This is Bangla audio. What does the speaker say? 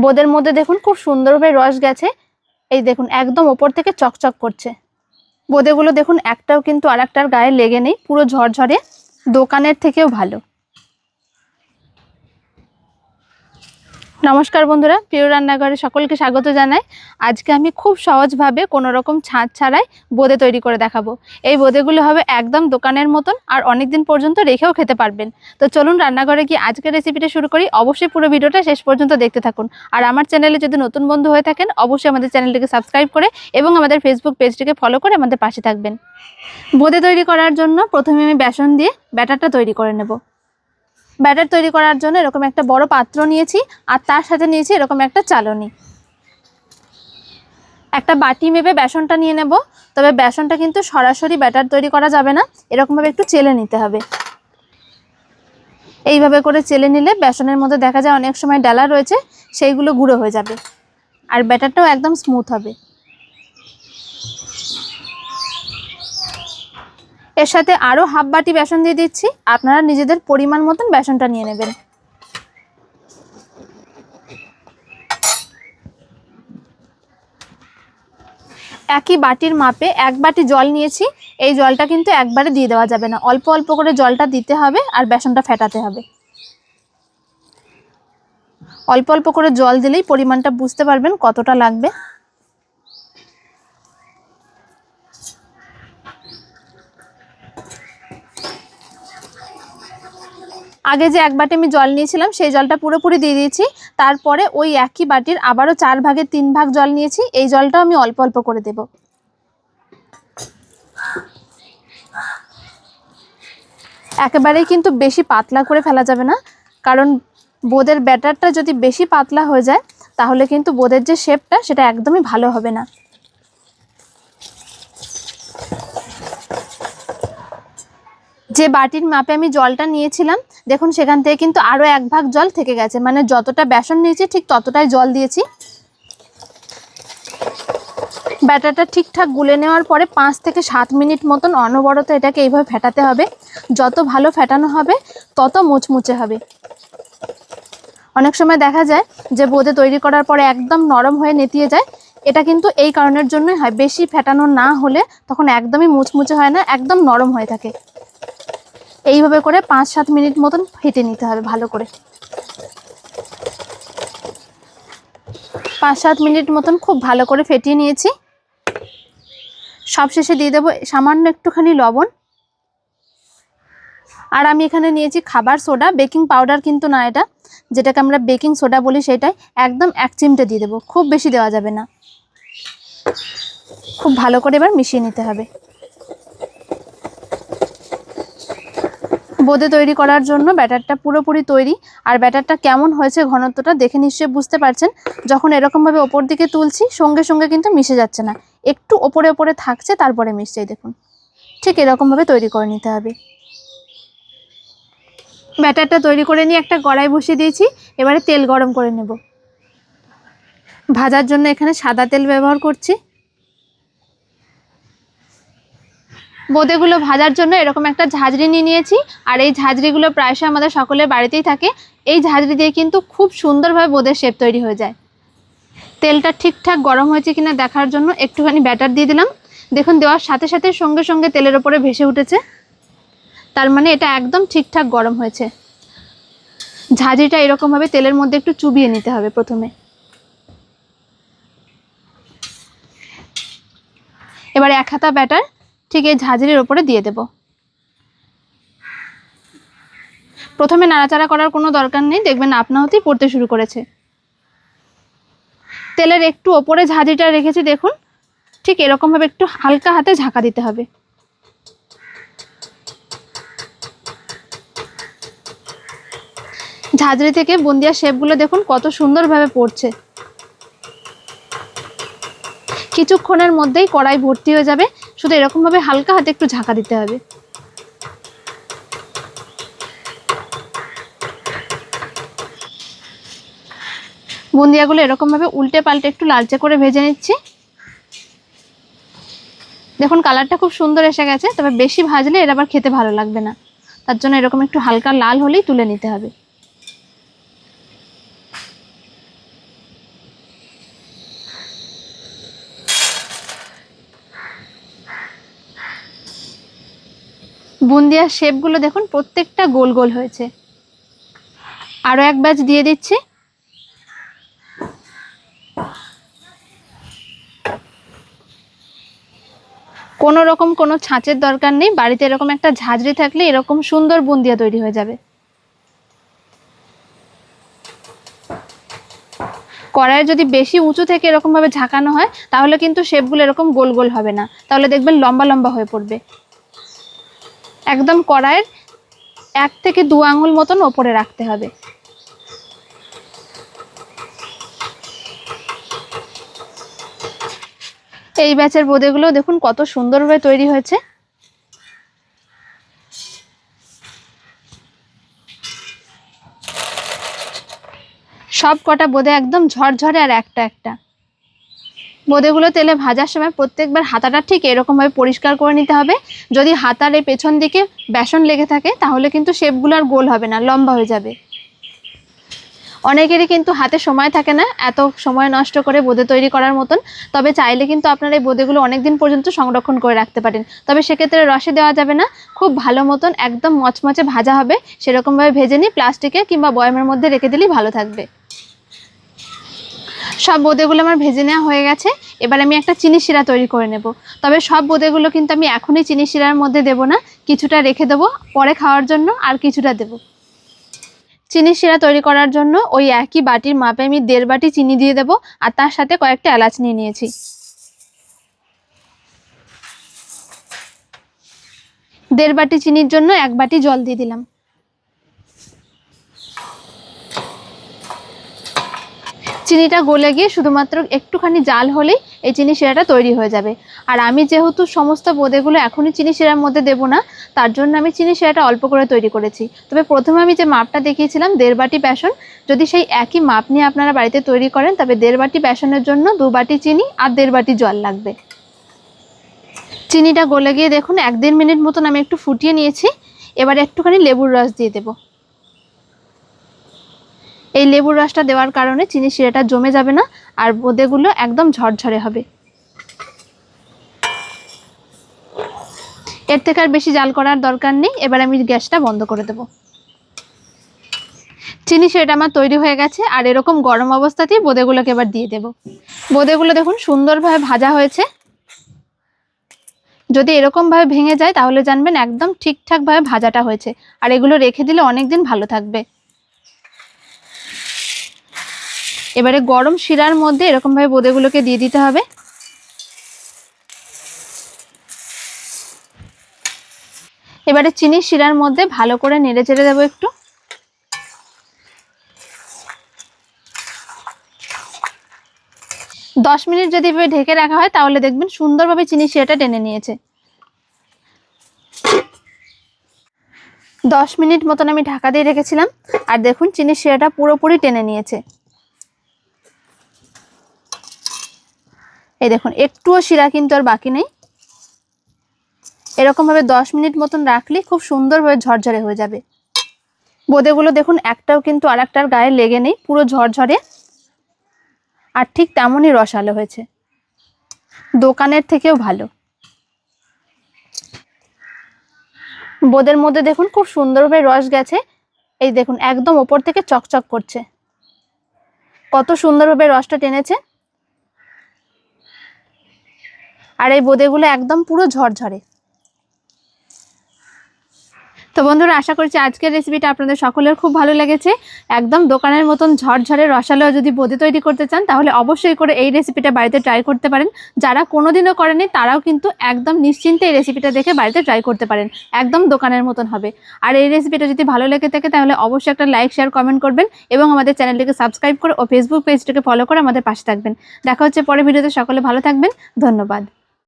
বোঁদের মধ্যে দেখুন খুব সুন্দরভাবে রস গেছে। এই দেখুন একদম ওপর থেকে চকচক করছে। বোঁদেগুলো দেখুন একটাও কিন্তু আর একটার গায়ে লেগে নেই, পুরো ঝরঝরে, দোকানের থেকেও ভালো। নমস্কার বন্ধুরা, প্রিয় রান্নাঘরে সকলকে স্বাগত জানাই। আজকে আমি খুব সহজভাবে কোনো রকম ছাঁচ ছাড়াই বোঁদে তৈরি করে দেখাবো। এই বোঁদেগুলো হবে একদম দোকানের মতন, আর অনেক দিন পর্যন্ত রেখেও খেতে পারবেন। তো চলুন রান্নাঘরে গিয়ে আজকের রেসিপিটা শুরু করি। অবশ্যই পুরো ভিডিওটা শেষ পর্যন্ত দেখতে থাকুন। আর আমার চ্যানেলে যদি নতুন বন্ধু হয়ে থাকেন, অবশ্যই আমাদের চ্যানেলটিকে সাবস্ক্রাইব করে এবং আমাদের ফেসবুক পেজটিকে ফলো করে আমাদের পাশে থাকবেন। বোঁদে তৈরি করার জন্য প্রথমে আমি বেসন দিয়ে ব্যাটারটা তৈরি করে নেব। ব্যাটার তৈরি করার জন্য এরকম একটা বড় পাত্র নিয়েছি, আর তার সাথে নিয়েছি এরকম একটা চালনি। একটা বাটি মেপে বেসনটা নিয়ে নেব। তবে বেসনটা কিন্তু সরাসরি ব্যাটার তৈরি করা যাবে না, এরকমভাবে একটু চেলে নিতে হবে। এইভাবে করে চেলে নিলে বেসনের মধ্যে দেখা যায় অনেক সময় ডালা রয়েছে, সেইগুলো গুঁড়ো হয়ে যাবে, আর ব্যাটারটাও একদম স্মুথ হবে। এর সাথে আরও হাফ বাটি বেসন দিয়ে দিচ্ছি। আপনারা নিজেদের পরিমাণ মতন বেসনটা নিয়ে নেবেন। একই বাটির মাপে এক বাটি জল নিয়েছি। এই জলটা কিন্তু একবারে দিয়ে দেওয়া যাবে না, অল্প অল্প করে জলটা দিতে হবে, আর বেসনটা ফেটাতে হবে। অল্প অল্প করে জল দিলেই পরিমাণটা বুঝতে পারবেন কতটা লাগবে। আগে যে এক বাটি আমি জল নিয়েছিলাম সেই জলটা পুরোপুরি দিয়ে দিয়েছি। তারপরে ওই একই বাটির আবারও 4 ভাগের 3 ভাগ জল নিয়েছি। এই জলটাও আমি অল্প অল্প করে দেব। একেবারেই কিন্তু বেশি পাতলা করে ফেলা যাবে না, কারণ বোঁদের ব্যাটারটা যদি বেশি পাতলা হয়ে যায় তাহলে কিন্তু বোঁদের যে শেপটা সেটা একদমই ভালো হবে না। যে বাটির মাপে আমি জলটা নিয়েছিলাম দেখুন সেখান থেকে কিন্তু আরও 1 ভাগ জল থেকে গেছে, মানে যতটা বেসন নিয়েছি ঠিক ততটাই জল দিয়েছি। ব্যাটারটা ঠিকঠাক গুলে নেওয়ার পরে 5 থেকে 7 মিনিট মতন অনবরত এটাকে এইভাবে ফেটাতে হবে। যত ভালো ফেটানো হবে তত মুচমুচে হবে। অনেক সময় দেখা যায় যে বোঁদে তৈরি করার পরে একদম নরম হয়ে নেতিয়ে যায়, এটা কিন্তু এই কারণের জন্যই হয়। বেশি ফেটানো না হলে তখন একদমই মুচমুচে হয় না, একদম নরম হয়ে থাকে। এইভাবে করে 5-7 মিনিট মতন ফেটে নিতে হবে ভালো করে। 5-7 মিনিট মতন খুব ভালো করে ফেটিয়ে নিয়েছি। সবশেষে দিয়ে দেবো সামান্য একটুখানি লবণ, আর আমি এখানে নিয়েছি খাবার সোডা, বেকিং পাউডার কিন্তু না, এটা যেটাকে আমরা বেকিং সোডা বলি সেটাই। একদম 1 চিমটে দিয়ে দেবো, খুব বেশি দেওয়া যাবে না। খুব ভালো করে এবার মিশিয়ে নিতে হবে। বোঁদে তৈরি করার জন্য ব্যাটারটা পুরোপুরি তৈরি। আর ব্যাটারটা কেমন হয়েছে ঘনত্বটা দেখে নিশ্চয়ই বুঝতে পারছেন। যখন এরকমভাবে ওপর দিকে তুলছি সঙ্গে সঙ্গে কিন্তু মিশে যাচ্ছে না, একটু ওপরে ওপরে থাকছে, তারপরে মিশছে। দেখুন ঠিক এরকমভাবে তৈরি করে নিতে হবে। ব্যাটারটা তৈরি করে নিয়ে একটা কড়াই বসিয়ে দিয়েছি। এবারে তেল গরম করে নেব। ভাজার জন্য এখানে সাদা তেল ব্যবহার করছি। বোঁদেগুলো ভাজার জন্য এরকম একটা ঝাঁঝরি নিয়ে নিয়েছি, আর এই ঝাঁঝরিগুলো প্রায়শই আমাদের সকলের বাড়িতেই থাকে। এই ঝাঁঝরি দিয়ে কিন্তু খুব সুন্দরভাবে বোঁদের শেপ তৈরি হয়ে যায়। তেলটা ঠিকঠাক গরম হয়েছে কিনা দেখার জন্য একটুখানি ব্যাটার দিয়ে দিলাম। দেখুন দেওয়ার সাথে সাথে সঙ্গে সঙ্গে তেলের ওপরে ভেসে উঠেছে, তার মানে এটা একদম ঠিকঠাক গরম হয়েছে। ঝাঁঝরিটা এরকমভাবে তেলের মধ্যে একটু চুবিয়ে নিতে হবে প্রথমে। এবারে 1 হাতা ব্যাটার ঠিক এই ঝাঁঝরির ওপরে দিয়ে দেব। প্রথমে নাড়াচাড়া করার কোনো দরকার নেই, দেখবেন আপনা হতেই পড়তে শুরু করেছে। তেলের একটু ওপরে ঝাঁঝরিটা রেখেছি, দেখুন ঠিক এরকমভাবে একটু হালকা হাতে ঝাঁকা দিতে হবে। ঝাঁঝরি থেকে বুন্দিয়া শেপগুলো দেখুন কত সুন্দরভাবে পড়ছে। কিছুক্ষণের মধ্যেই কড়াই ভর্তি হয়ে যাবে, শুধু এরকমভাবে হালকা হাতে একটু ঝাঁকা দিতে হবে। বুন্দিয়াগুলো এরকমভাবে উল্টে পাল্টে একটু লালচে করে ভেজে নিচ্ছি। দেখুন কালারটা খুব সুন্দর এসে গেছে, তবে বেশি ভাজলে এর আবার খেতে ভালো লাগবে না, তার জন্য এরকম একটু হালকা লাল হলেই তুলে নিতে হবে। বুন্দিয়ার শেপগুলো দেখুন প্রত্যেকটা গোল গোল হয়েছে। আরও এক ব্যাচ দিয়ে দিচ্ছি। কোনো রকম কোনো ছাঁচের দরকার নেই, বাড়িতে এরকম একটা ঝাঁঝরি থাকলে এরকম সুন্দর বুন্দিয়া তৈরি হয়ে যাবে। কড়াইয়ে যদি বেশি উঁচু থেকে এরকম ভাবে ঝাঁকানো হয় তাহলে কিন্তু শেপগুলো এরকম গোল গোল হবে না, তাহলে দেখবেন লম্বা লম্বা হয়ে পড়বে। একদম কড়াইয়ের 1 থেকে 2 আঙুল মতন ওপরে রাখতে হবে। এই ব্যাচের বোঁদেগুলো দেখুন কত সুন্দরভাবে তৈরি হয়েছে। সব কটা বোঁদে একদম ঝরঝরে আর একটা একটা। বোঁদেগুলো তেলে ভাজার সময় প্রত্যেকবার হাতাটা ঠিক এরকমভাবে পরিষ্কার করে নিতে হবে। যদি হাতার এই পেছন দিকে বেসন লেগে থাকে তাহলে কিন্তু শেপগুলো আর গোল হবে না, লম্বা হয়ে যাবে। অনেকেরই কিন্তু হাতে সময় থাকে না এত সময় নষ্ট করে বোঁদে তৈরি করার মতন, তবে চাইলে কিন্তু আপনারা এই বোঁদেগুলো অনেকদিন পর্যন্ত সংরক্ষণ করে রাখতে পারেন। তবে সেক্ষেত্রে রসে দেওয়া যাবে না, খুব ভালো মতন একদম মচমচে ভাজা হবে সেরকমভাবে ভেজে নিয়ে প্লাস্টিকে কিংবা বয়ামের মধ্যে রেখে দিলেই ভালো থাকবে। সব বোঁদেগুলো আমার ভেজে নেওয়া হয়ে গেছে। এবার আমি একটা চিনি শিরা তৈরি করে নেব। তবে সব বোঁদেগুলো কিন্তু আমি এখনই চিনি শিরার মধ্যে দেব না, কিছুটা রেখে দেবো পরে খাওয়ার জন্য, আর কিছুটা দেব। চিনি শিরা তৈরি করার জন্য ওই একই বাটির মাপে আমি 1.5 বাটি চিনি দিয়ে দেবো, আর তার সাথে কয়েকটা এলাচ নিয়ে নিয়েছি। দেড় বাটি চিনির জন্য 1 বাটি জল দিয়ে দিলাম। চিনিটা গলে গিয়ে শুধুমাত্র একটুখানি জাল হলেই এই চিনি শিরাটা তৈরি হয়ে যাবে। আর আমি যেহেতু সমস্ত বোঁদেগুলো এখনই চিনি শিরার মধ্যে দেব না, তার জন্য আমি চিনি শিরাটা অল্প করে তৈরি করেছি। তবে প্রথমে আমি যে মাপটা দেখিয়েছিলাম 1.5 বাটি বেসন, যদি সেই একই মাপ নিয়ে আপনারা বাড়িতে তৈরি করেন তবে 1.5 বাটি বেসনের জন্য 2 বাটি চিনি আর 1.5 বাটি জল লাগবে। চিনিটা গলে গিয়ে দেখুন 1-1.5 মিনিট মতন আমি একটু ফুটিয়ে নিয়েছি। এবার একটুখানি লেবুর রস দিয়ে দেবো। এই লেবুর রসটা দেওয়ার কারণে চিনি শিরাটা জমে যাবে না আর বোঁদেগুলো একদম ঝরঝরে হবে। এর থেকে আর বেশি জাল করার দরকার নেই। এবার আমি গ্যাসটা বন্ধ করে দেব। চিনি শিরাটা আমার তৈরি হয়ে গেছে, আর এরকম গরম অবস্থাতেই বোঁদেগুলোকে এবার দিয়ে দেব। বোঁদেগুলো দেখুন সুন্দরভাবে ভাজা হয়েছে। যদি এরকমভাবে ভেঙে যায় তাহলে জানবেন একদম ঠিকঠাকভাবে ভাজাটা হয়েছে, আর এগুলো রেখে দিলে অনেকদিন ভালো থাকবে। এবারে গরম শিরার মধ্যে এরকমভাবে বোঁদেগুলোকে দিয়ে দিতে হবে। এবারে চিনি শিরার মধ্যে ভালো করে নেড়ে চেড়ে দেবো একটু। দশ মিনিট যদি এভাবে ঢেকে রাখা হয় তাহলে দেখবেন সুন্দরভাবে চিনি শিরাটা টেনে নিয়েছে। 10 মিনিট মতন আমি ঢাকা দিয়ে রেখেছিলাম, আর দেখুন চিনি শিরাটা পুরোপুরি টেনে নিয়েছে। এই দেখুন একটুও শিরা কিন্তু আর বাকি নেই। এরকমভাবে 10 মিনিট মতন রাখলে খুব সুন্দরভাবে ঝরঝরে হয়ে যাবে। বোঁদেগুলো দেখুন একটাও কিন্তু আর একটার গায়ে লেগে নেই, পুরো ঝরঝরে আর ঠিক তেমনই রসালো হয়েছে, দোকানের থেকেও ভালো। বোঁদের মধ্যে দেখুন খুব সুন্দরভাবে রস গেছে। এই দেখুন একদম ওপর থেকে চকচক করছে, কত সুন্দরভাবে রসটা টেনেছে। আর এই বোঁদেগুলো একদম পুরো ঝরঝরে। তো বন্ধুরা, আশা করছি আজকের রেসিপিটা আপনাদের সকলের খুব ভালো লেগেছে। একদম দোকানের মতন ঝরঝরে রসালো যদি বোঁদে তৈরি করতে চান তাহলে অবশ্যই করে এই রেসিপিটা বাড়িতে ট্রাই করতে পারেন। যারা কোনোদিনও করেনি তারাও কিন্তু একদম নিশ্চিন্তে এই রেসিপিটা দেখে বাড়িতে ট্রাই করতে পারেন, একদম দোকানের মতন হবে। আর এই রেসিপিটা যদি ভালো লেগে থাকে তাহলে অবশ্যই একটা লাইক শেয়ার কমেন্ট করবেন এবং আমাদের চ্যানেলটিকে সাবস্ক্রাইব করে ও ফেসবুক পেজটিকে ফলো করে আমাদের পাশে থাকবেন। দেখা হচ্ছে পরের ভিডিওতে। সকলে ভালো থাকবেন, ধন্যবাদ।